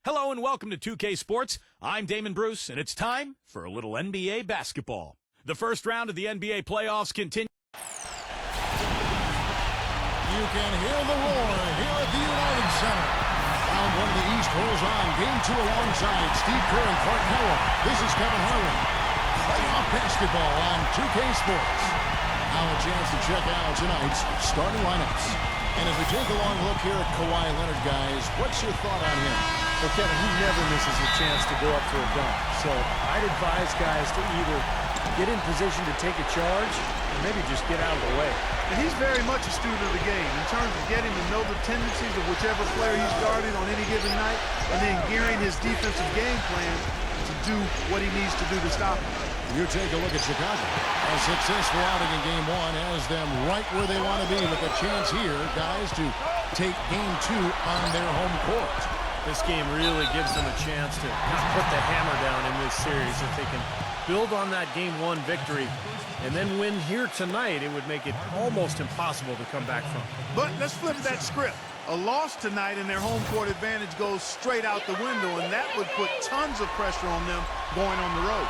Hello and welcome to 2K Sports. I'm Damon Bruce, and it's time for a little NBA basketball. The first round of the NBA playoffs continues. You can hear the roar here at the United Center. Round one of the East rolls on. Game two alongside Steve Kerr and Clark Howard. This is Kevin Harlan. Playoff basketball on 2K Sports. Now a chance to check out tonight's starting lineups. And as we take a long look here at Kawhi Leonard, guys, what's your thought on him? Well, Kevin, he never misses a chance to go up for a dunk. So I'd advise guys to either get in position to take a charge or maybe just get out of the way. And he's very much a student of the game in terms of getting to know the tendencies of whichever player he's guarding on any given night and then gearing his defensive game plan to do what he needs to do to stop him. You take a look at Chicago. A successful outing in game one has them right where they want to be with a chance here, guys, to take game two on their home court. This game really gives them a chance to put the hammer down in this series. If they can build on that game one victory and then win here tonight, it would make it almost impossible to come back from. But let's flip that script. A loss tonight and their home court advantage goes straight out the window, and that would put tons of pressure on them going on the road.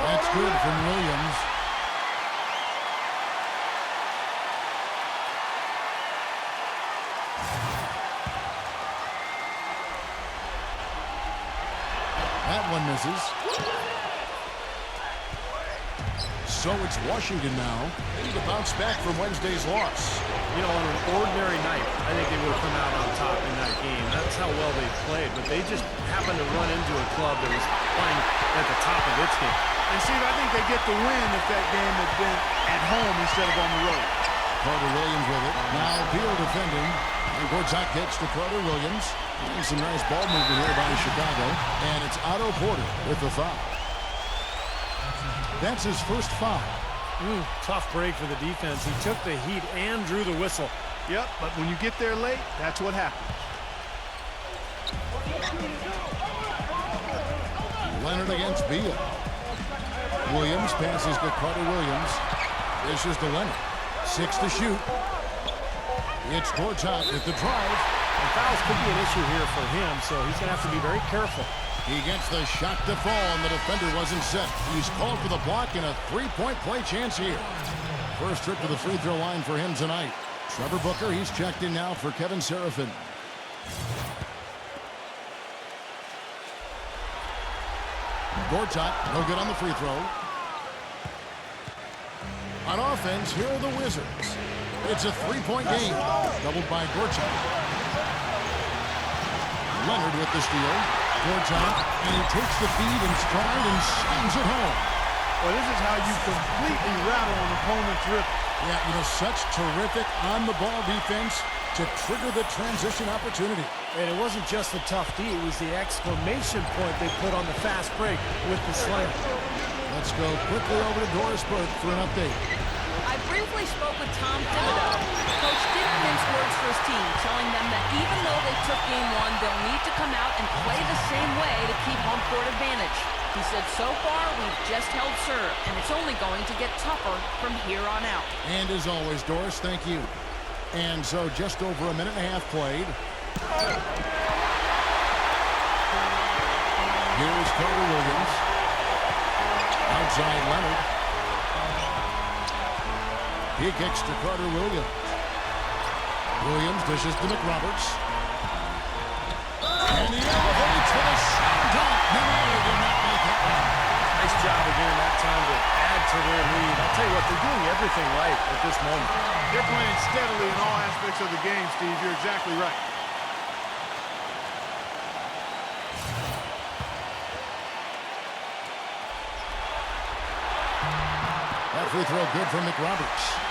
That's good from Williams. That one misses. So it's Washington now. They need to bounce back from Wednesday's loss. You know, on an ordinary night, I think they would have come out on top in that game. That's how well they played, but they just happened to run into a club that was playing at the top of its game. And Steve, I think they get the win if that game had been at home instead of on the road. Carter Williams with it. Now Beal defending. And Gortat gets to Carter Williams. And some nice ball movement here by Chicago. And it's Otto Porter with the foul. That's his first foul. Tough break for the defense. He took the heat and drew the whistle. Yep, but when you get there late, that's what happens. Leonard against Beal. Williams passes to Carter Williams. Dishes to Leonard. 6 to shoot. It's Gortat with the drive. And fouls could be an issue here for him, so he's going to have to be very careful. He gets the shot to fall, and the defender wasn't set. He's called for the block and a three-point play chance here. First trip to the free throw line for him tonight. Trevor Booker, he's checked in now for Kevin Seraphin. Gortat, no good on the free throw. On offense, here are the Wizards. It's a three-point game, doubled by Gortat. Leonard with the steal. Gortat, and he takes the feed in stride and slams it home. Well, this is how you completely rattle an opponent's rip. Yeah, you know, such terrific on-the-ball defense to trigger the transition opportunity. And it wasn't just the tough D, it was the exclamation point they put on the fast break with the slam. Let's go quickly over to Doris Burke for an update. I briefly spoke with Tom Thibodeau. Coach didn't mince words for his team, telling them that even though they took game one, they'll need to come out and play the same way to keep home court advantage. He said, so far, we've just held serve, and it's only going to get tougher from here on out. And as always, Doris, thank you. And so just over a minute and a half played. Here's Carter Williams. Outside Leonard. He kicks to Carter Williams. Williams dishes to McRoberts. And he elevates with a shot dunk. Nene did not make it. Nice job again that time to add to their lead. I'll tell you what, they're doing everything right at this moment. They're playing steadily in all aspects of the game, Steve. You're exactly right. That free throw good from McRoberts.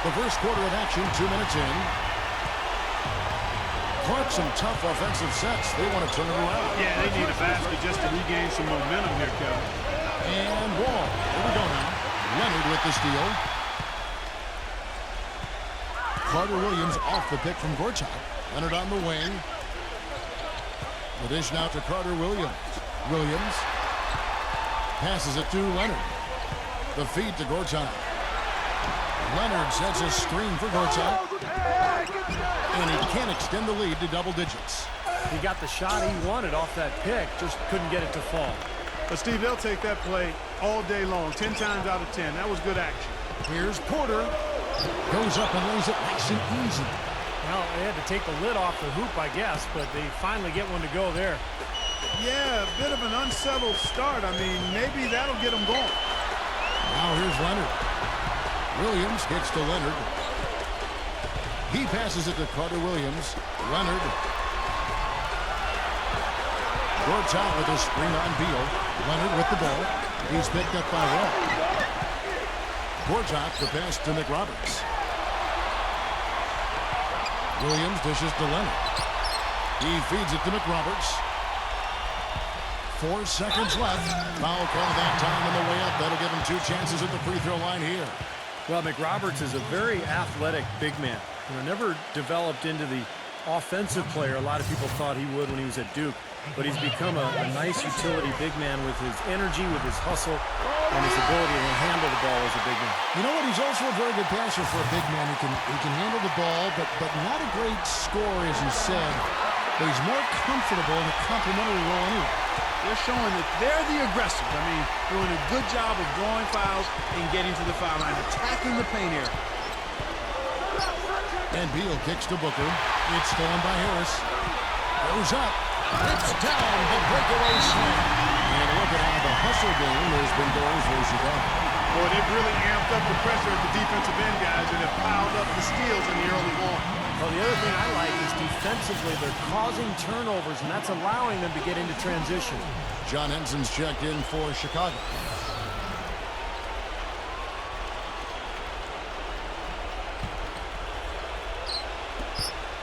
The first quarter of action, 2 minutes in. Clark, some tough offensive sets. They want to turn it around. Yeah, they need a basket just to regain some momentum here, Kevin. And ball. Here we go now. Leonard with the steal. Carter Williams off the pick from Gortat. Leonard on the wing. The dish now to Carter Williams. Williams passes it to Leonard. The feed to Gortat. Leonard sets a screen for Gortat. And he can't extend the lead to double digits. He got the shot he wanted off that pick, just couldn't get it to fall. But Steve, they'll take that play all day long, 10 times out of 10. That was good action. Here's Porter. Goes up and lays it nice and easy. Well, they had to take the lid off the hoop, I guess, but they finally get one to go there. Yeah, a bit of an unsettled start. I mean, maybe that'll get them going. Now here's Leonard. Williams gets to Leonard. He passes it to Carter Williams. Leonard. Gortat with a screen on Beal. Leonard with the ball. He's picked up by Wall. Gortat the pass to McRoberts. Williams dishes to Leonard. He feeds it to McRoberts. 4 seconds left. Foul call that time on the way up. That'll give him 2 chances at the free throw line here. Well, McRoberts is a very athletic big man. Never developed into the offensive player a lot of people thought he would when he was at Duke. But he's become a nice utility big man with his energy, with his hustle, and his ability to handle the ball as a big man. You know what? He's also a very good passer for a big man. He can handle the ball, but not a great scorer, as you said. But he's more comfortable in a complimentary role anyway. They're showing that they're the aggressors. I mean, doing a good job of drawing fouls and getting to the foul line, attacking the paint area. And Beal kicks to Booker. It's stolen by Harris. Goes up. It's down. The breakaway slam. And look at how the hustle game has been going for Chicago. Boy, they've really amped up the pressure at the defensive end, guys, and have piled up the steals in the early going. Well, the other thing I like is defensively they're causing turnovers, and that's allowing them to get into transition. John Henson's checked in for Chicago.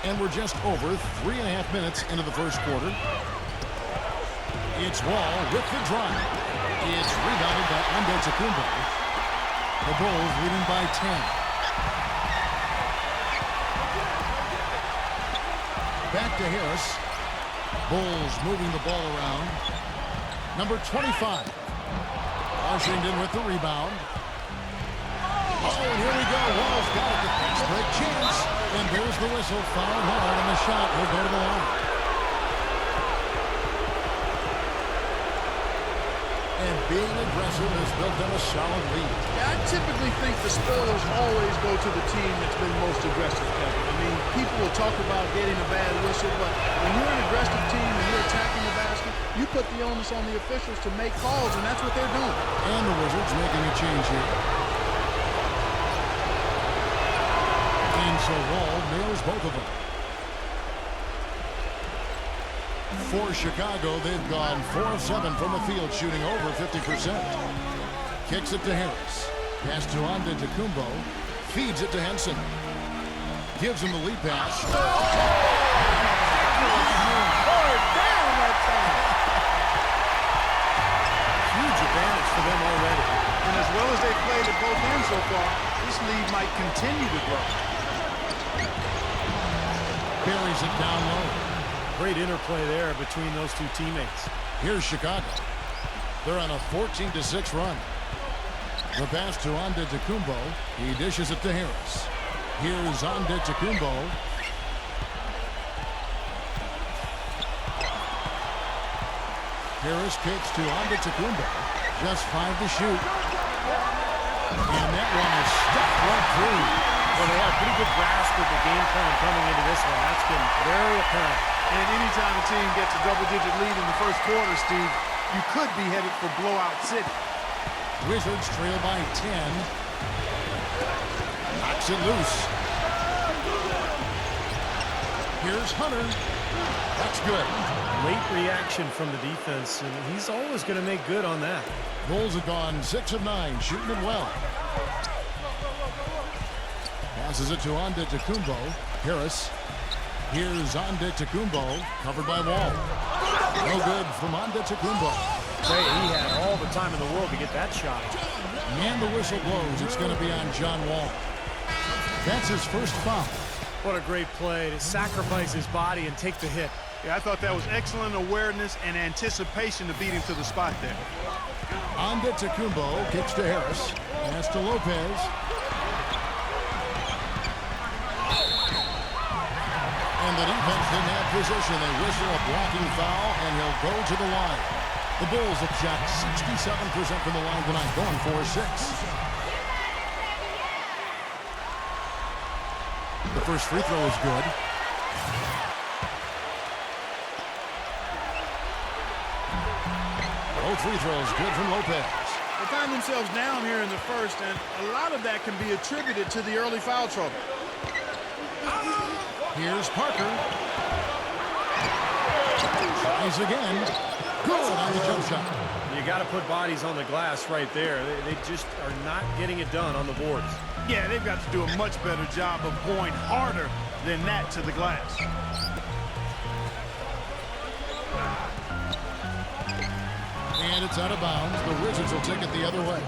And we're just over 3.5 minutes into the first quarter. It's Wall with the drive. It's rebounded by Antetokounmpo. The Bulls leading by 10. Back to Harris. Bulls moving the ball around. Number 25. Washington with the rebound. Oh, and here we go. Wall's got it. The fast break chance. And there's the whistle. Foul hard, and the shot will go to the line. And being aggressive has built them a solid lead. Yeah, I typically think the spoilers always go to the team that's been most aggressive, Kevin. I mean, people will talk about getting a bad whistle, but when you're an aggressive team and you're attacking the basket, you put the onus on the officials to make calls, and that's what they're doing. And the Wizards making a change here. And so Wall nails both of them. For Chicago, they've gone 4 of 7 from the field, shooting over 50%. Kicks it to Harris. Pass to Antetokounmpo. Feeds it to Henson. Gives him the lead pass. Huge advantage for them already. And as well as they played at both ends so far, this lead might continue to grow. Buries it down low. Great interplay there between those two teammates. Here's Chicago. They're on a 14-6 run. The pass to Antetokounmpo. He dishes it to Harris. Here's Antetokounmpo. Harris kicks to Antetokounmpo. Just 5 to shoot. And that one is stuck right through. Well, they had a pretty good grasp of the game plan coming into this one. That's been very apparent. And anytime a team gets a double-digit lead in the first quarter, Steve, you could be headed for blowout city. Wizards trail by 10. Knocks it loose. Here's Hunter. That's good. Late reaction from the defense, and he's always going to make good on that. Bulls have gone 6 of 9, shooting it well. Passes it to Antetokounmpo. Harris. Here's Antetokounmpo, covered by Wall. No good from Antetokounmpo. Say, he had all the time in the world to get that shot. And the whistle blows. It's going to be on John Wall. That's his first foul. What a great play to sacrifice his body and take the hit. Yeah, I thought that was excellent awareness and anticipation to beat him to the spot there. Antetokounmpo kicks to Harris. Pass to Lopez. And the defense didn't have position. They whistle a blocking foul, and he'll go to the line. The Bulls have shot 67% from the line tonight, going 4-6. The first free throw is good. Both free throws good from Lopez. They find themselves down here in the first, and a lot of that can be attributed to the early foul trouble. Here's Parker. Tries again. Good on the jump shot. You got to put bodies on the glass right there. They just are not getting it done on the boards. Yeah, they've got to do a much better job of going harder than that to the glass. And it's out of bounds. The Wizards will take it the other way.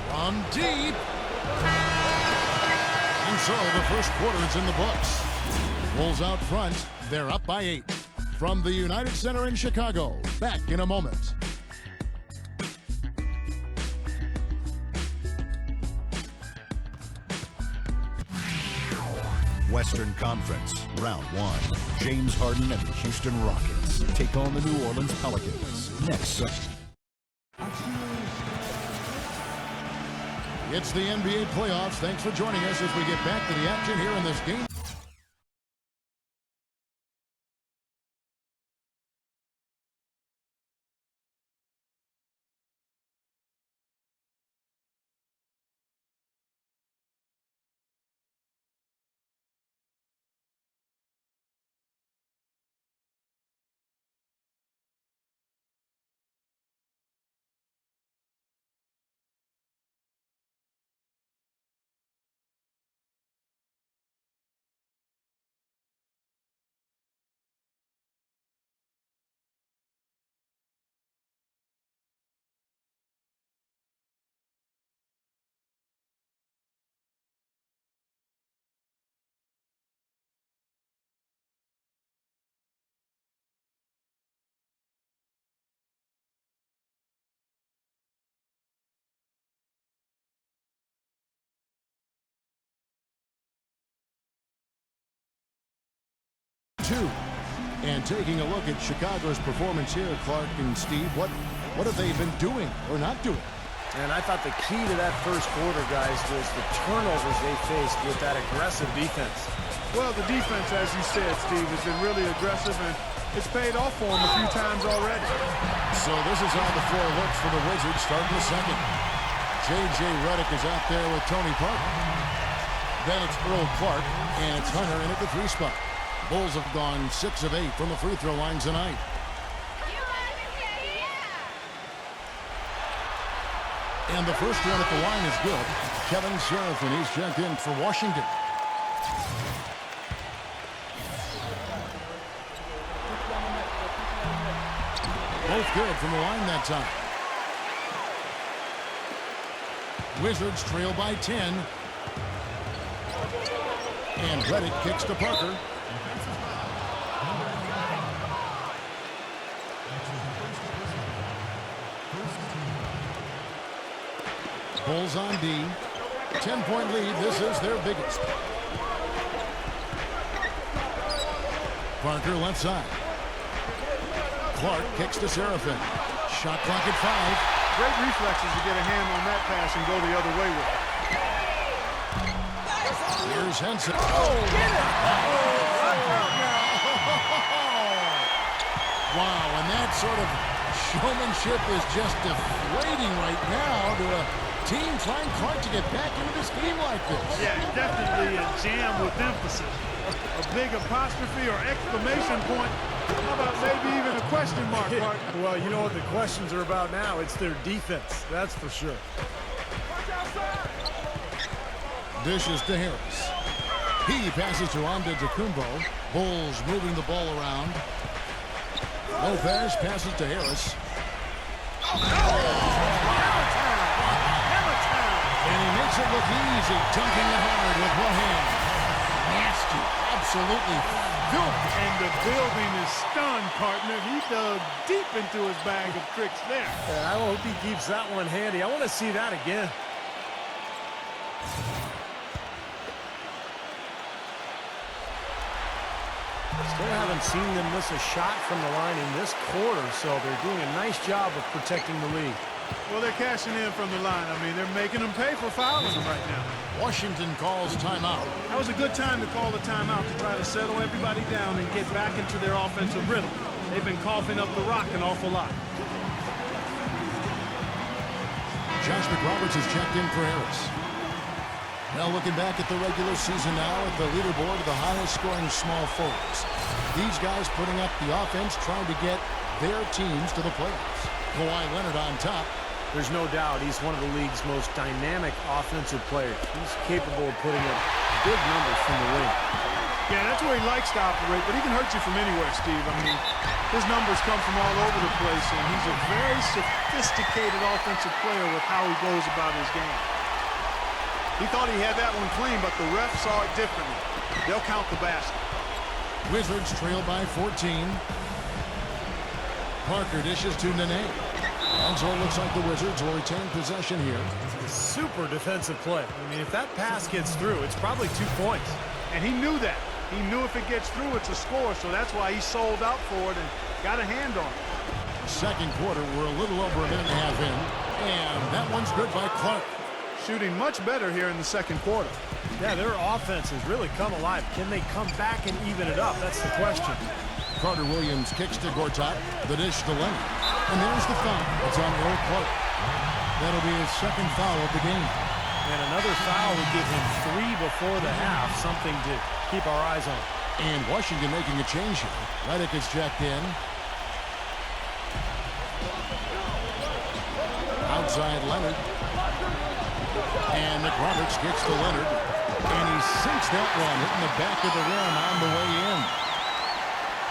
From deep. And so the first quarter is in the books. Bulls out front. They're up by 8. From the United Center in Chicago. Back in a moment. Western Conference, Round 1. James Harden and the Houston Rockets take on the New Orleans Pelicans next Sunday. It's the NBA playoffs. Thanks for joining us as we get back to the action here in this game. And taking a look at Chicago's performance here, Clark and Steve, what have they been doing or not doing? And I thought the key to that first quarter, guys, was the turnovers they faced with that aggressive defense. Well, the defense, as you said, Steve, has been really aggressive, and it's paid off for them a few times already. So this is how the floor looks for the Wizards starting the second. J.J. Redick is out there with Tony Parker. Then it's Earl Clark, and it's Hunter in at the 3 spot. Bulls have gone 6 of 8 from the free throw line tonight. And the first one at the line is good. Kevin Seraphin, he's checked in for Washington. Both good from the line that time. Wizards trail by 10. And Redick kicks to Parker. Bulls on D. 10-point lead. This is their biggest. Parker left side. Clark kicks to Seraphin. Shot clock at 5. Great reflexes to get a hand on that pass and go the other way with it. Here's Henson. Oh, get it! Wow, and that sort of showmanship is just deflating right now to a team trying Clark to get back into this game like this. Yeah, definitely a jam with emphasis. A big apostrophe or exclamation point. How about maybe even a question mark, Clark? Well, you know what the questions are about now. It's their defense, that's for sure. Dishes to Harris. He passes to Antetokounmpo. Bulls moving the ball around. Lopez passes to Harris. And he makes it look easy, dunking it hard with one hand. Nasty, absolutely filthy. And the building is stunned, partner. He dug deep into his bag of tricks there. I hope he keeps that one handy. I want to see that again. Still haven't seen them miss a shot from the line in this quarter, so they're doing a nice job of protecting the lead. Well, they're cashing in from the line. I mean, they're making them pay for fouling them right now. Washington calls timeout. That was a good time to call the timeout to try to settle everybody down and get back into their offensive rhythm. They've been coughing up the rock an awful lot. Josh McRoberts has checked in for Harris. Now looking back at the regular season now at the leaderboard of the highest scoring small forwards. These guys putting up the offense trying to get their teams to the playoffs. Kawhi Leonard on top. There's no doubt he's one of the league's most dynamic offensive players. He's capable of putting up big numbers from the wing. Yeah, that's where he likes to operate, but he can hurt you from anywhere, Steve. I mean, his numbers come from all over the place, and he's a very sophisticated offensive player with how he goes about his game. He thought he had that one clean, but the ref saw it differently. They'll count the basket. Wizards trail by 14. Parker dishes to Nene. And so it looks like the Wizards will retain possession here. Super defensive play. I mean, if that pass gets through, it's probably 2 points. And he knew that. He knew if it gets through, it's a score, so that's why he sold out for it and got a hand on it. Second quarter, we're a little over a minute and a half in. And that one's good by Clark. Shooting much better here in the second quarter. Yeah, their offense has really come alive. Can they come back and even it up? That's the question. Carter Williams kicks to Gortat. The dish to Leonard. And there's the foul. It's on Earl Clark. That'll be his second foul of the game. And another foul would give him 3 before the half. Something to keep our eyes on. And Washington making a change here. Redick is checked in. Outside Leonard. And McRoberts gets to Leonard. And he sinks that one, hitting the back of the rim on the way in.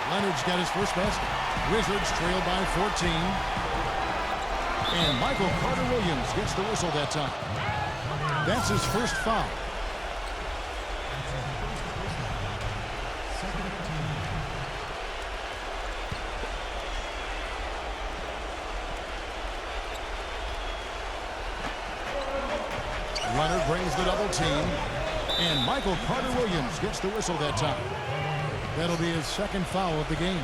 Leonard's got his first basket. Wizards trail by 14. And Michael Carter-Williams gets the whistle that time. That's his first foul. Leonard brings the double team. And Michael Carter-Williams gets the whistle that time. That'll be his second foul of the game.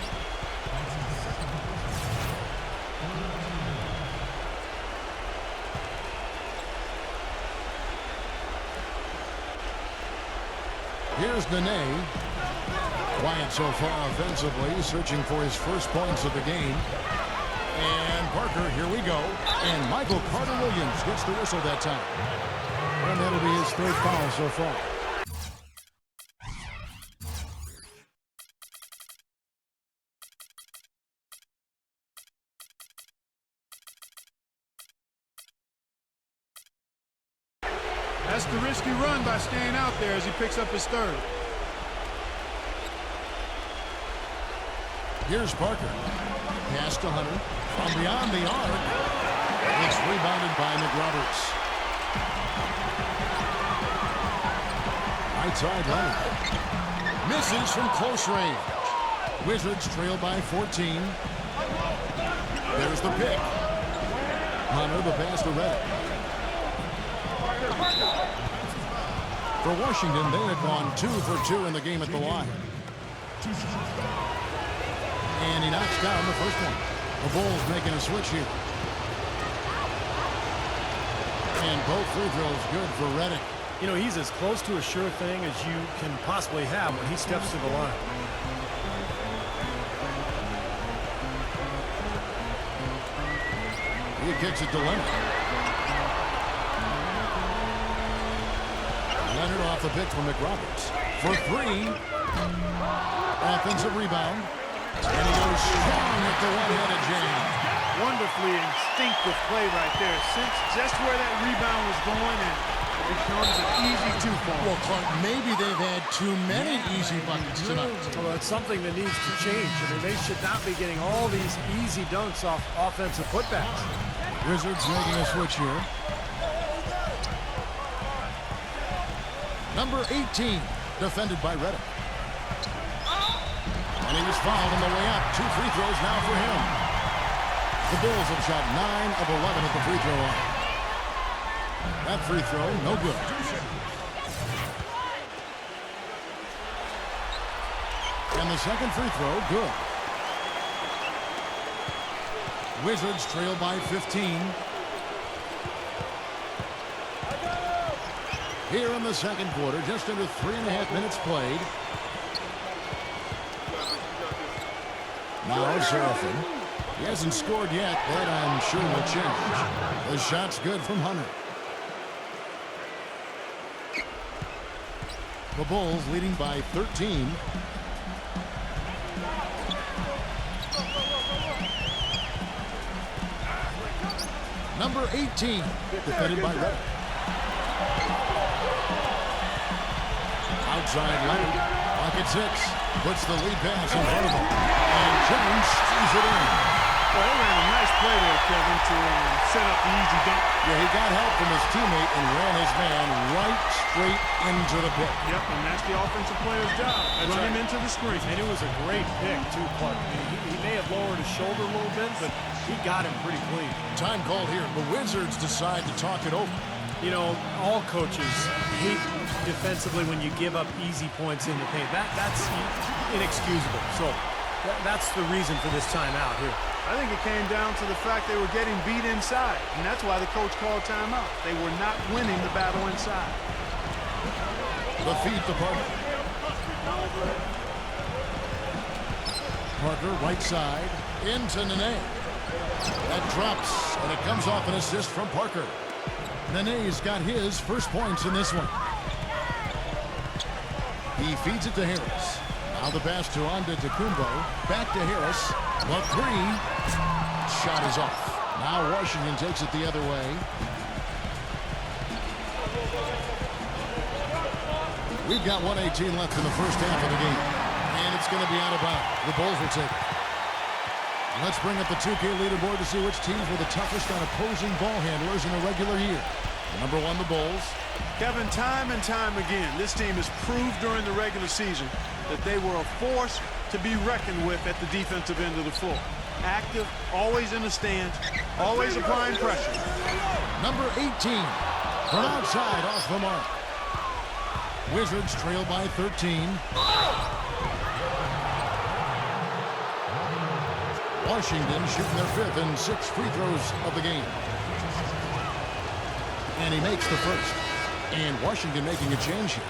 Here's Nene. Quiet so far offensively, searching for his first points of the game. And Parker, here we go. And Michael Carter-Williams gets the whistle that time. And that'll be his third foul so far. That's the risky run by staying out there as he picks up his third. Here's Parker. Pass to Hunter. From beyond the arc. It's rebounded by McRoberts. Right side Leonard. Misses from close range. Wizards trail by 14. There's the pick. Hunter, the pass to Redick. For Washington, they had gone 2 for 2 in the game at the line. And he knocks down the first one. The Bulls making a switch here. And both free throws good for Redick. You know, he's as close to a sure thing as you can possibly have when he steps to the line. He kicks it to Leonard. Leonard off the pick from McRoberts. For 3. Offensive rebound. And he goes strong at the one-handed jam. Wonderfully instinctive play right there. Since just where that rebound was going, and it becomes an easy 2 for him. Well, Clark, maybe they've had too many easy buckets tonight. Well, it's something that needs to change. I mean, they should not be getting all these easy dunks off offensive putbacks. Wizards making a switch here. Number 18, defended by Redick. And he was fouled on the way up. 2 free throws now for him. The Bulls have shot 9 of 11 at the free throw line. That free throw, no good. And the second free throw, good. Wizards trail by 15. Here in the second quarter, just under 3.5 minutes played. Now Seraphin. He hasn't scored yet, but I'm sure will change. The shot's good from Hunter. The Bulls leading by 13. Number 18, defended by Red. Outside Leonard, pocket 6, puts the lead pass in front of him. And Jones screws it in. Well, they ran a nice play there, Kevin, to set up the easy dunk. Yeah, he got help from his teammate and ran his man right straight into the pick. Yep, and that's the offensive player's job. Run him into the screen. And it was a great pick, too, Clark. I mean, he may have lowered his shoulder a little bit, but he got him pretty clean. Time called here. The Wizards decide to talk it over. You know, all coaches hate defensively when you give up easy points in the paint. That's inexcusable. So that's the reason for this timeout here. I think it came down to the fact they were getting beat inside, and that's why the coach called timeout. They were not winning the battle inside. The feed to Parker. Parker, right side, into Nene. That drops, and it comes off an assist from Parker. Nene's got his first points in this one. He feeds it to Harris. Now the pass to Ronda back to Harris. The 3 shot is off. Now Washington takes it the other way. We've got 1:18 left in the first half of the game. And it's going to be out of bounds. The Bulls will take it. Let's bring up the 2K leaderboard to see which teams were the toughest on opposing ball handlers in a regular year. Number 1, the Bulls. Kevin, time and time again, this team has proved during the regular season that they were a force to be reckoned with at the defensive end of the floor. Active, always in the stands, always applying pressure. Number 18, from outside off the mark. Wizards trail by 13. Washington shooting their 5th and 6th free throws of the game. And he makes the first. And Washington making a change here.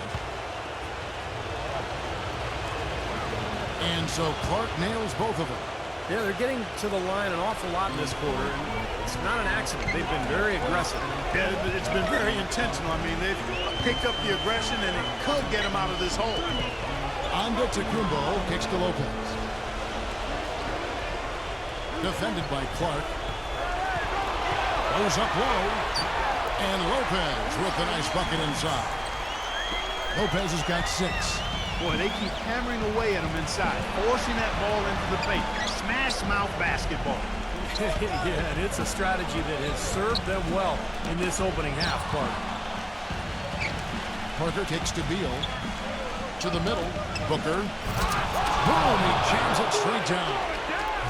And so Clark nails both of them. Yeah, they're getting to the line an awful lot in this quarter. And it's not an accident. They've been very aggressive. Yeah, it's been very intentional. I mean, they've picked up the aggression, and it could get them out of this hole. Kicks to Lopez. Defended by Clark. Goes up low. And Lopez with a nice bucket inside. Lopez has got 6. Boy, they keep hammering away at him inside, forcing that ball into the paint. Smash mouth basketball. Yeah, and it's a strategy that has served them well in this opening half, Clark. Parker kicks to Beal. To the middle. Booker. Boom! He jams it straight down.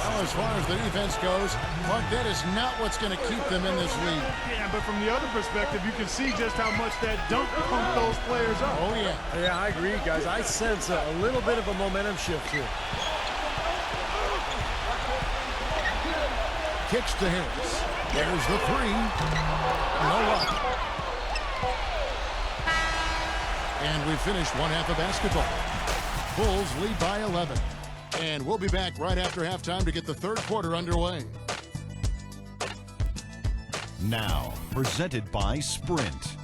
Well, as far as the defense goes, Clark, that is not what's going to keep them in this league. Yeah, but from the other perspective, you can see just how much that dunk pumped those players up. Oh, yeah. Yeah, I agree, guys. I sense a little bit of a momentum shift here. Kicks to Harris. There's the 3. No luck. And we finished one half of basketball. Bulls lead by 11. And we'll be back right after halftime to get the third quarter underway. Now, presented by Sprint.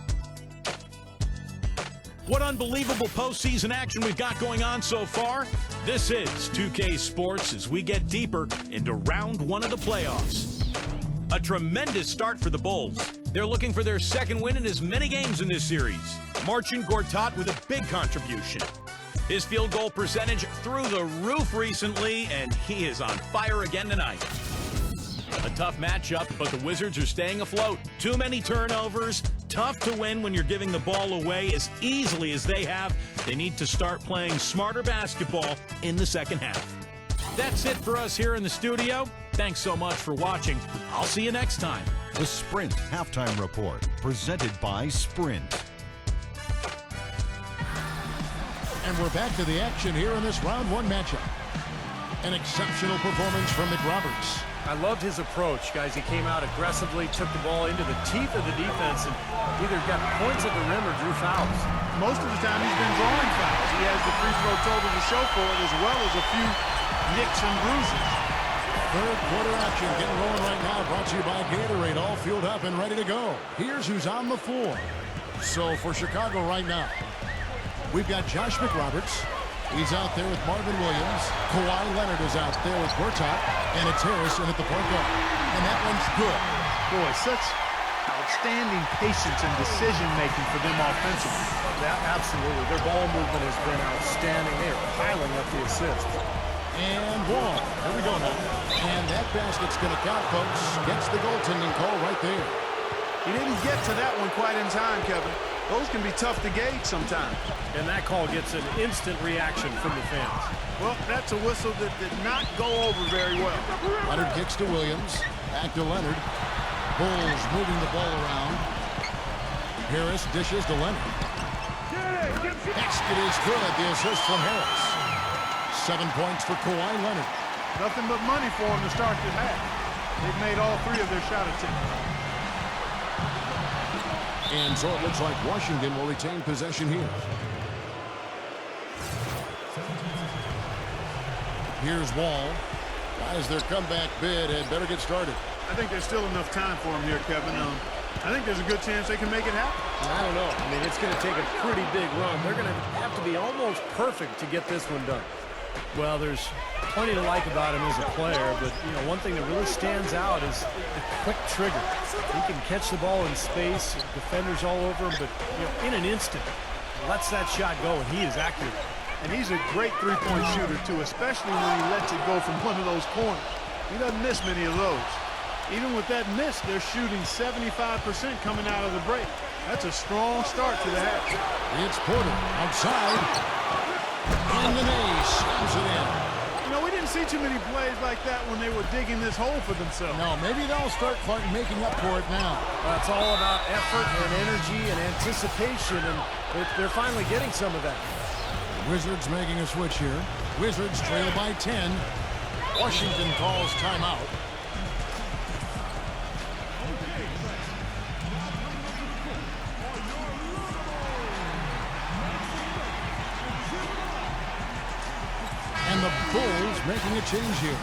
What unbelievable postseason action we've got going on so far. This is 2K Sports as we get deeper into round 1 of the playoffs. A tremendous start for the Bulls. They're looking for their second win in as many games in this series. Marcin Gortat with a big contribution. His field goal percentage through the roof recently, and he is on fire again tonight. A tough matchup, but the Wizards are staying afloat. Too many turnovers. Tough to win when you're giving the ball away as easily as they have. They need to start playing smarter basketball in the second half. That's it for us here in the studio. Thanks so much for watching. I'll see you next time. The Sprint Halftime Report, presented by Sprint. And we're back to the action here in this round one matchup. An exceptional performance from McRoberts. I loved his approach, guys. He came out aggressively, took the ball into the teeth of the defense, and either got points at the rim or drew fouls. Most of the time he's been drawing fouls. He has the free throw total to show for it, as well as a few nicks and bruises. Third quarter action getting rolling right now, brought to you by Gatorade, all fueled up and ready to go. Here's who's on the floor. So for Chicago right now, we've got Josh McRoberts. He's out there with Marvin Williams. Kawhi Leonard is out there with Gortat. And it's Harrison at the point guard. And that one's good. Boy, such outstanding patience and decision-making for them offensively. That, absolutely. Their ball movement has been outstanding. They are piling up the assists. And Wall. Here we go now. And that basket's going to count, folks. Gets the goaltending call right there. He didn't get to that one quite in time, Kevin. Those can be tough to gauge sometimes. And that call gets an instant reaction from the fans. Well, that's a whistle that did not go over very well. Leonard kicks to Williams. Back to Leonard. Bulls moving the ball around. Harris dishes to Leonard. Basket is good. The assist from Harris. 7 points for Kawhi Leonard. Nothing but money for him to start the half. They've made all three of their shot attempts. And so it looks like Washington will retain possession here. Here's Wall. Guys, their comeback bid had better get started. I think there's still enough time for him here, Kevin. I think there's a good chance they can make it happen. I don't know. I mean, it's going to take a pretty big run. They're going to have to be almost perfect to get this one done. Well, there's plenty to like about him as a player, but, you know, one thing that really stands out is the quick trigger. He can catch the ball in space, defenders all over him, but, you know, in an instant, lets that shot go, and he is accurate. And he's a great three-point shooter, too, especially when he lets it go from one of those corners. He doesn't miss many of those. Even with that miss, they're shooting 75% coming out of the break. That's a strong start to the half. It's Porter outside. And Nene slams it in. You know, we didn't see too many plays like that when they were digging this hole for themselves. No, maybe they'll start making up for it now. Well, it's all about effort and energy and anticipation, and they're finally getting some of that. Wizards making a switch here. Wizards trail by 10. Washington calls timeout. And the Bulls making a change here.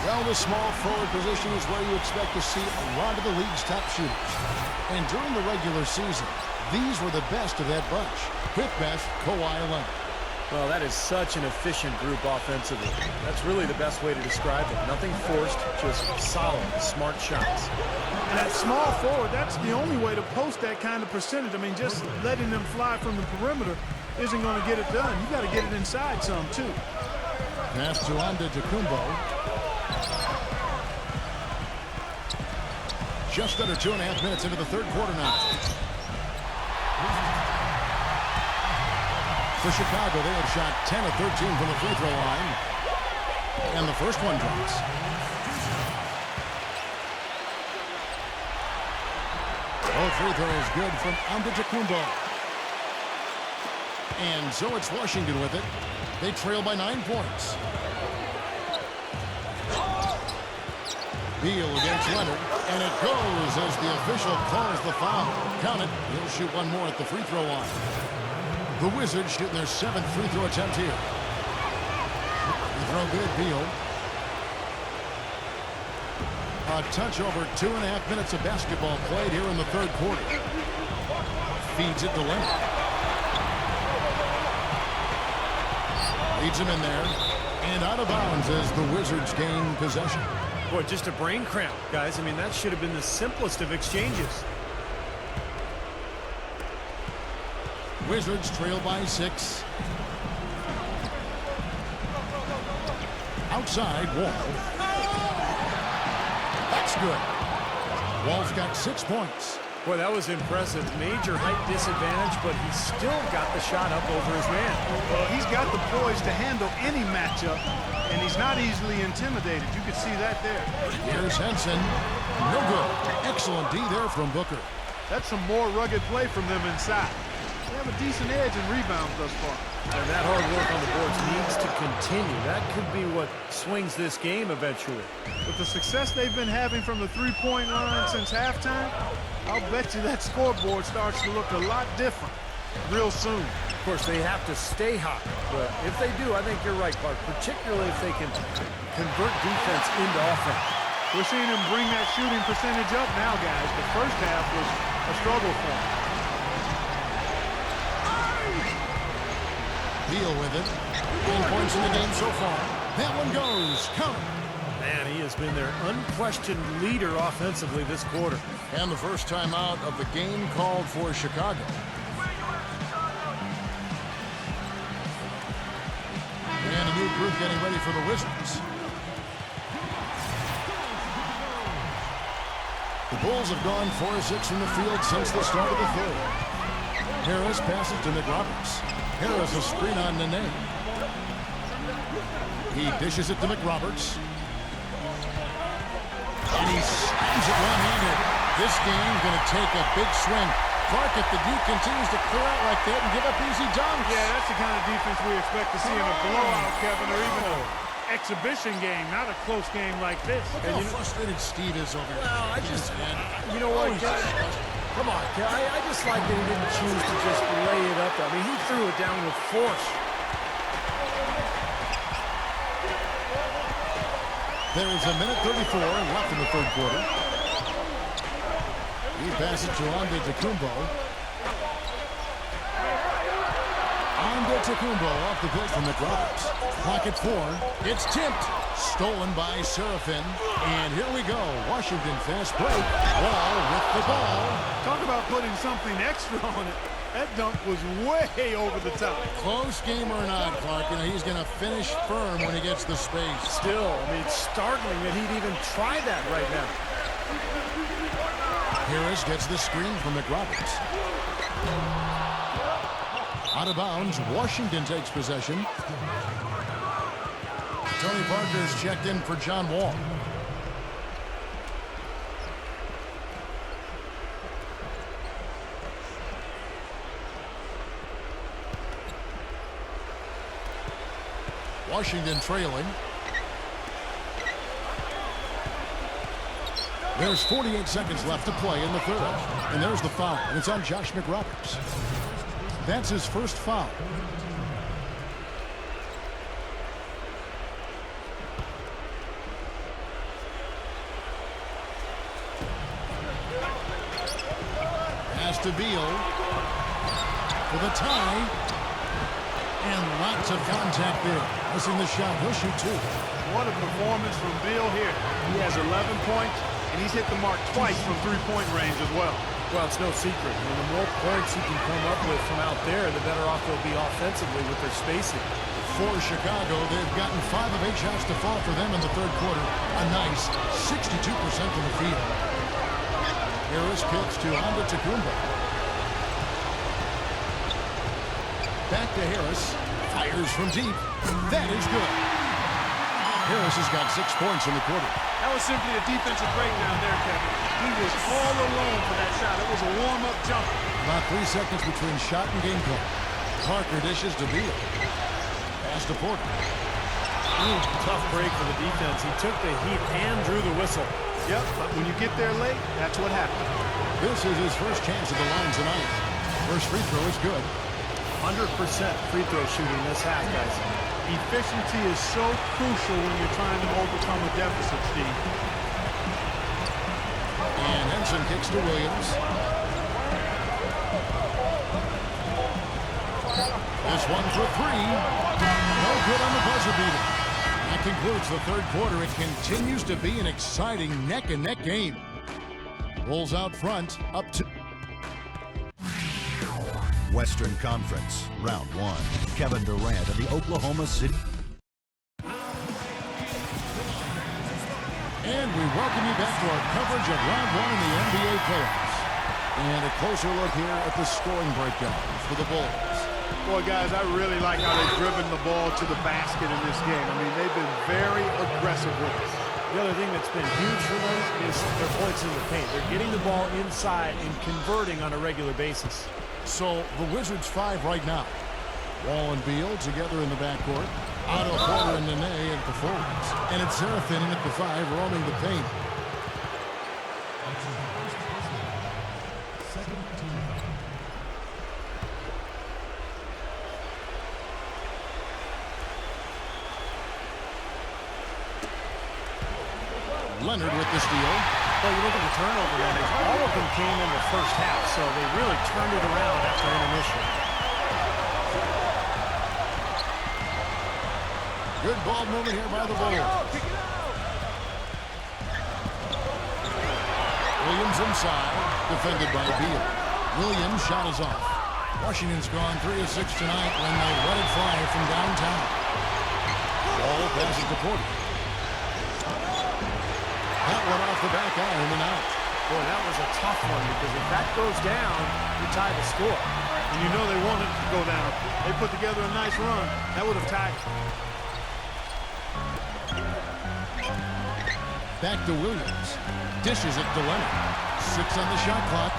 Well, the small forward position is where you expect to see a lot of the league's top shooters. And during the regular season, these were the best of that bunch. Fifth best, Kawhi Leonard. Well, that is such an efficient group offensively. That's really the best way to describe it. Nothing forced, just solid, smart shots. And that small forward, that's the only way to post that kind of percentage. I mean, just letting them fly from the perimeter isn't going to get it done. You got to get it inside some, too. Pass to Antetokounmpo. Just under 2.5 minutes into the third quarter now. For Chicago, they have shot 10 of 13 from the free throw line. And the first one drops. Both free throws good from Antetokounmpo. And so it's Washington with it. They trail by 9 points. Beal against Leonard. And it goes as the official calls the foul. Count it. He'll shoot one more at the free throw line. The Wizards shoot their 7th free throw attempt here. Free throw good, Beal. A touch over 2.5 minutes of basketball played here in the third quarter. Feeds it to Leonard. Leads him in there. And out of bounds as the Wizards gain possession. Boy, just a brain cramp, guys. I mean, that should have been the simplest of exchanges. Wizards trail by 6. Outside, Wall. That's good. Wall's got 6 points. Boy, that was impressive. Major height disadvantage, but he still got the shot up over his man. Well, he's got the poise to handle any matchup, and he's not easily intimidated. You can see that there. Here's Henson. No good. Excellent D there from Booker. That's some more rugged play from them inside. They have a decent edge in rebounds thus far. And that hard work on the boards needs to continue. That could be what swings this game eventually. With the success they've been having from the three-point line since halftime, I'll bet you that scoreboard starts to look a lot different real soon. Of course, they have to stay hot. But if they do, I think you're right, Clark, particularly if they can convert defense into offense. We're seeing him bring that shooting percentage up now, guys. The first half was a struggle for him. Deal with it. 10 points in the game so far. That one goes. Count. Man, he has been their unquestioned leader offensively this quarter. And the first time out of the game called for Chicago. And a new group getting ready for the Wizards. The Bulls have gone 4-6 from the field since the start of the third. Harris passes to McRoberts. Harris a screen on Nene. He dishes it to McRoberts. And he slams it one-handed. This game's going to take a big swing. Clark, if the D continues to clear out like that and give up easy dunks. Yeah, that's the kind of defense we expect to see in a blowout, Kevin, or even an exhibition game, not a close game like this. Look how frustrated Steve is over here. Well, you know what, guys? Come on, I just like that he didn't choose to just lay it up. I mean, he threw it down with force. There is a minute 34 left in the third quarter. He passes to Antetokounmpo. Antetokounmpo off the pitch from McRoberts. Clock at 4. It's tipped. Stolen by Seraphin. And here we go. Washington fast break. Wall with the ball. Talk about putting something extra on it. That dunk was way over the top. Close game or not, Clark, you know, he's going to finish firm when he gets the space. Still, I mean, it's startling that he'd even try that right now. Harris gets the screen from McRoberts. Out of bounds, Washington takes possession. Tony Parker's checked in for John Wall. Washington trailing. There's 48 seconds left to play in the third. And there's the foul, and it's on Josh McRoberts. That's his first foul. Pass to Beal for the tie. And lots of contact there. Missing the shot. He'll shoot 2. What a performance from Beal here. He has 11 points, and he's hit the mark twice from three-point range as well. Well, it's no secret. I mean, the more points he can come up with from out there, the better off they'll be offensively with their spacing. For Chicago, they've gotten 5 of 8 shots to fall for them in the third quarter. A nice 62% from the field. Harris kicks to Antetokounmpo. Back to Harris. Fires from deep. That is good. Harris has got 6 points in the quarter. That was simply a defensive breakdown there, Kevin. He was all alone for that shot. It was a warm-up jumper. About 3 seconds between shot and game clock. Parker dishes to Beal. Pass to Porter. Tough break for the defense. He took the heat and drew the whistle. Yep, but when you get there late, that's what happened. This is his first chance at the line tonight. First free throw is good. 100% free throw shooting this half, guys. Efficiency is so crucial when you're trying to overcome a deficit, Steve. And Henson kicks to Williams. This one for 3. No good on the buzzer beater. That concludes the third quarter. It continues to be an exciting neck-and-neck game. Bulls out front, up to Western Conference, round 1. Kevin Durant of the Oklahoma City. And we welcome you back to our coverage of round one in the NBA playoffs. And a closer look here at the scoring breakdown for the Bulls. Boy, guys, I really like how they've driven the ball to the basket in this game. I mean, they've been very aggressive with it. The other thing that's been huge for them is their points in the paint. They're getting the ball inside and converting on a regular basis. So the Wizards 5 right now. Wall and Beal together in the backcourt. Otto, Porter, and Nene at the forwards. And it's Seraphin at the 5 roaming the paint. Leonard with the steal. Well, you look at the turnover numbers. All of them came in the first half, so they really turned it around after intermission. Good ball movement here by the Bulls. Williams inside, defended by Beal. Williams' shot is off. Washington's gone 3 of 6 tonight when they let it fly from downtown. Ball passes to Porter. That one off the back iron and out. Boy, that was a tough one because if that goes down, you tie the score. And you know they wanted it to go down. They put together a nice run. That would have tied. Back to Williams. Dishes it to Leonard. 6 on the shot clock.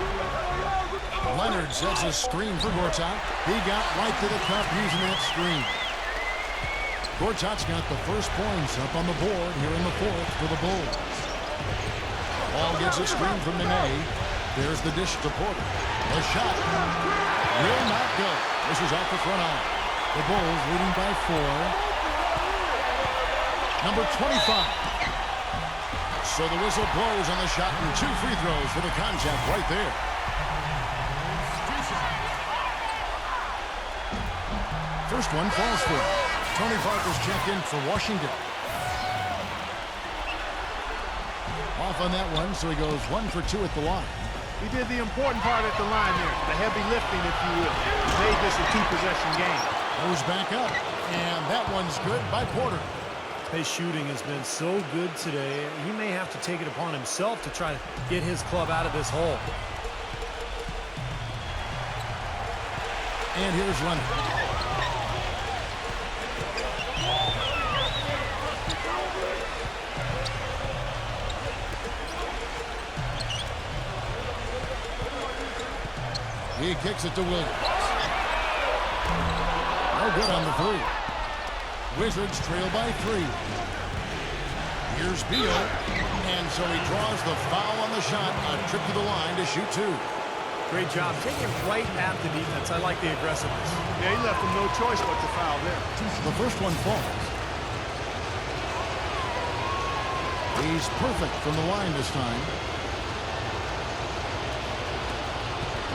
Leonard sets a screen for Gortat. He got right to the cup using that screen. Gortat's got the first points up on the board here in the fourth for the Bulls. Ball gets a screen from Nene. There's the dish to Porter. The shot will not go. This is off the front eye. The Bulls leading by 4. Number 25. So the whistle blows on the shot and 2 free throws for the contact right there. First one falls for him. Tony Parker's check in for Washington. Off on that one, so he goes 1 for 2 at the line. He did the important part at the line there, the heavy lifting, if you will. He made this a 2-possession game. Goes back up, and that one's good by Porter. His shooting has been so good today, he may have to take it upon himself to try to get his club out of this hole. And here's Leonard. He kicks it to Williams. No good on the 3. Wizards trail by 3. Here's Beal. And so he draws the foul on the shot. A trip to the line to shoot 2. Great job. Taking it right at the defense. I like the aggressiveness. Yeah, he left him no choice but to foul there. The first one falls. He's perfect from the line this time.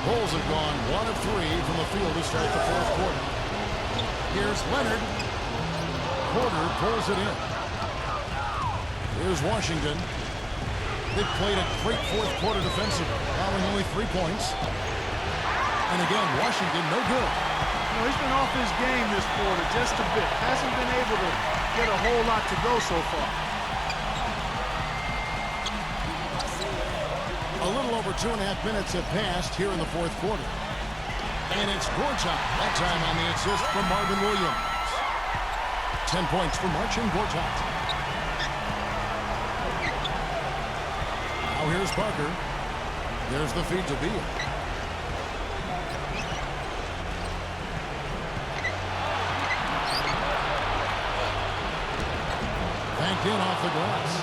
Bulls have gone 1 of 3 from the field to start the fourth quarter. Here's Leonard. Porter pulls it in. Here's Washington. They've played a great fourth quarter defensively, allowing only 3 points. And again, Washington no good. You know, he's been off his game this quarter just a bit. Hasn't been able to get a whole lot to go so far. A little over 2.5 minutes have passed here in the fourth quarter. And it's Gortat, that time on the assist from Marvin Williams. 10 points for Marcin Gortat. Now here's Parker. There's the feed to Beal. Banked in off the glass.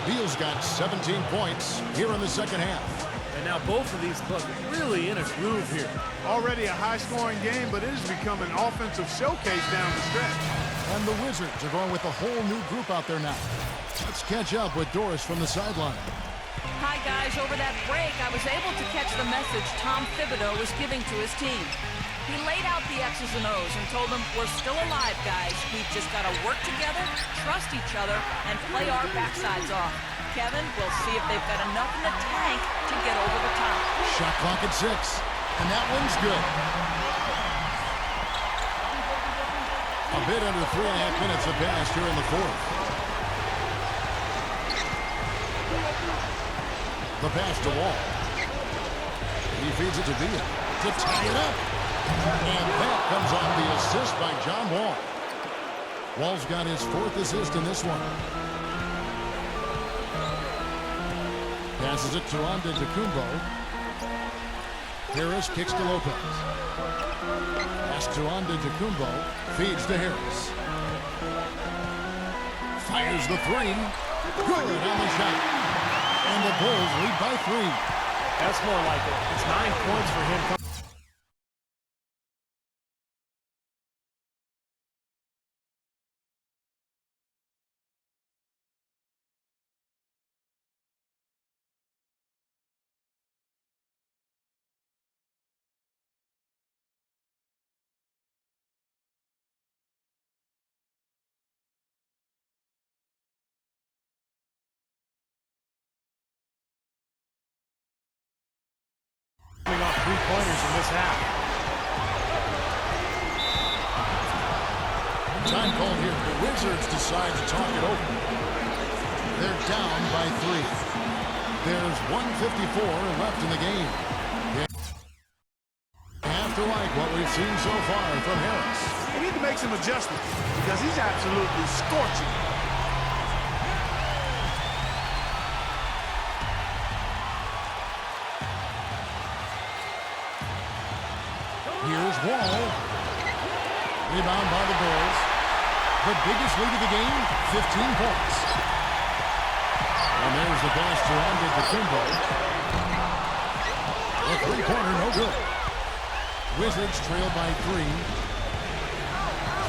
Beal's got 17 points here in the second half. And now both of these clubs really in a groove here. Already a high-scoring game, but it has become an offensive showcase down the stretch. And the Wizards are going with a whole new group out there now. Let's catch up with Doris from the sideline. Hi, guys. Over that break, I was able to catch the message Tom Thibodeau was giving to his team. He laid out the X's and O's and told them, we're still alive, guys. We've just got to work together, trust each other, and play our backsides off. Kevin, we'll see if they've got enough in the tank to get over the top. Shot clock at 6, and that one's good. A bit under 3.5 minutes have passed here in the fourth. The pass to Wall. He feeds it to Villa to tie it up. And that comes on the assist by John Wall. Wall's got his 4th assist in this one. Passes it to Ronda Playoffs. Harris kicks to Lopez. Pass to Ronda Playoffs. Feeds to Harris. Fires the 3. Good on the shot. And the Bulls lead by 3. That's more like it. It's 9 points for him. Off 3-pointers in this half. Time called here. The Wizards decide to talk it over. They're down by 3. There's 1:54 left in the game. You have to like what we've seen so far from Harris. They need to make some adjustments because he's absolutely scorching. Here's Wall. Rebound by the Bulls. The biggest lead of the game, 15 points. And there's the pass to Ronda Playoffs. A 3-pointer, no good. Wizards trail by 3.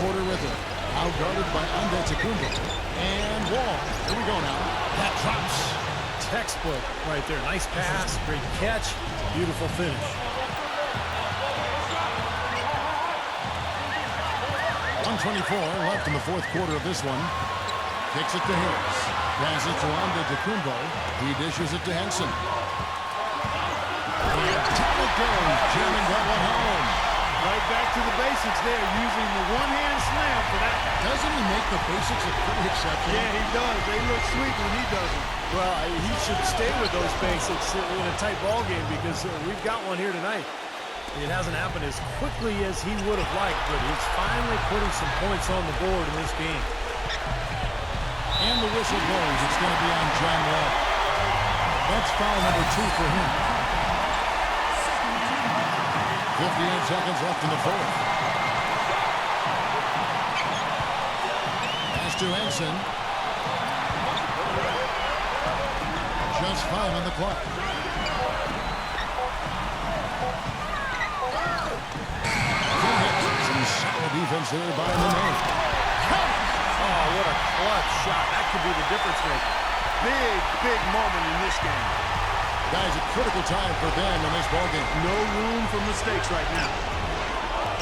Porter with it. Outguarded by Ronda Playoffs. And Wall. Here we go now. That drops. Textbook right there. Nice pass, great catch, beautiful finish. 1:24 left in the 4th quarter of this one. Kicks it to Harris. Passes it to Ronda Playoffs. He dishes it to Henson. And down it goes. Jamming that one home. Right back to the basics there, using the one-hand slam for that. Doesn't he make the basics a pretty exception? Yeah, he does. They look sweet when he does it. Well, he should stay with those basics in a tight ball game because we've got one here tonight. It hasn't happened as quickly as he would have liked, but he's finally putting some points on the board in this game. And the whistle blows. It's going to be on John Wall. That's foul number 2 for him. 58 seconds left in the 4th. Pass to Henson. Just 5 on the clock. Solid defense there by Nene. Oh, what a clutch shot. That could be the difference maker. Big moment in this game. Guys, a critical time for them in this ballgame. No room for mistakes right now.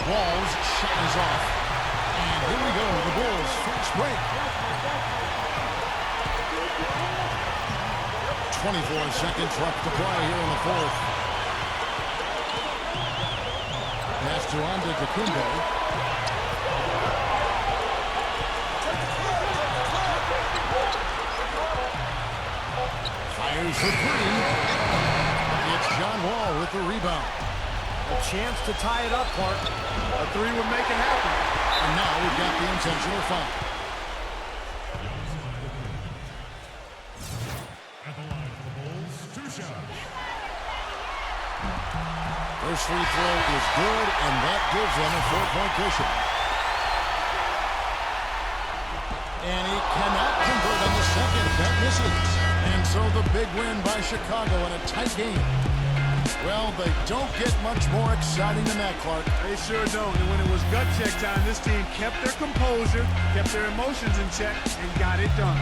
Wall's shot is off. And here we go, the Bulls' first break. 24 seconds left to play here in the 4th. Pass to Ronda Playoffs. Fires for 3. It's John Wall with the rebound. A chance to tie it up, Clark. A 3 would make it happen. And now we've got the intentional foul. At the line for the Bulls, 2 shots. First free throw is good, and that gives them a 4-point cushion. And he cannot convert on the second. That misses. And so the big win by Chicago in a tight game. Well, they don't get much more exciting than that, Clark. They sure don't. And when it was gut check time, this team kept their composure, kept their emotions in check, and got it done.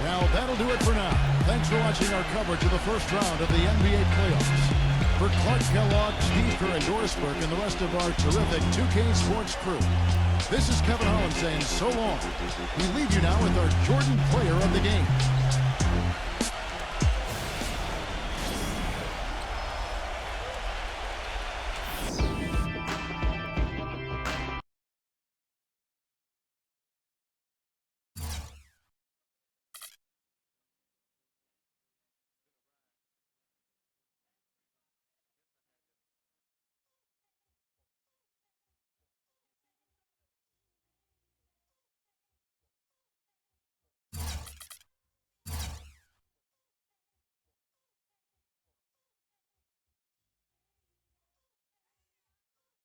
Now, that'll do it for now. Thanks for watching our coverage of the first round of the NBA playoffs. For Clark Kellogg, Steve Kerr, and Doris Burke, and the rest of our terrific 2K Sports crew, this is Kevin Holland saying so long. We leave you now with our Jordan Player of the Game.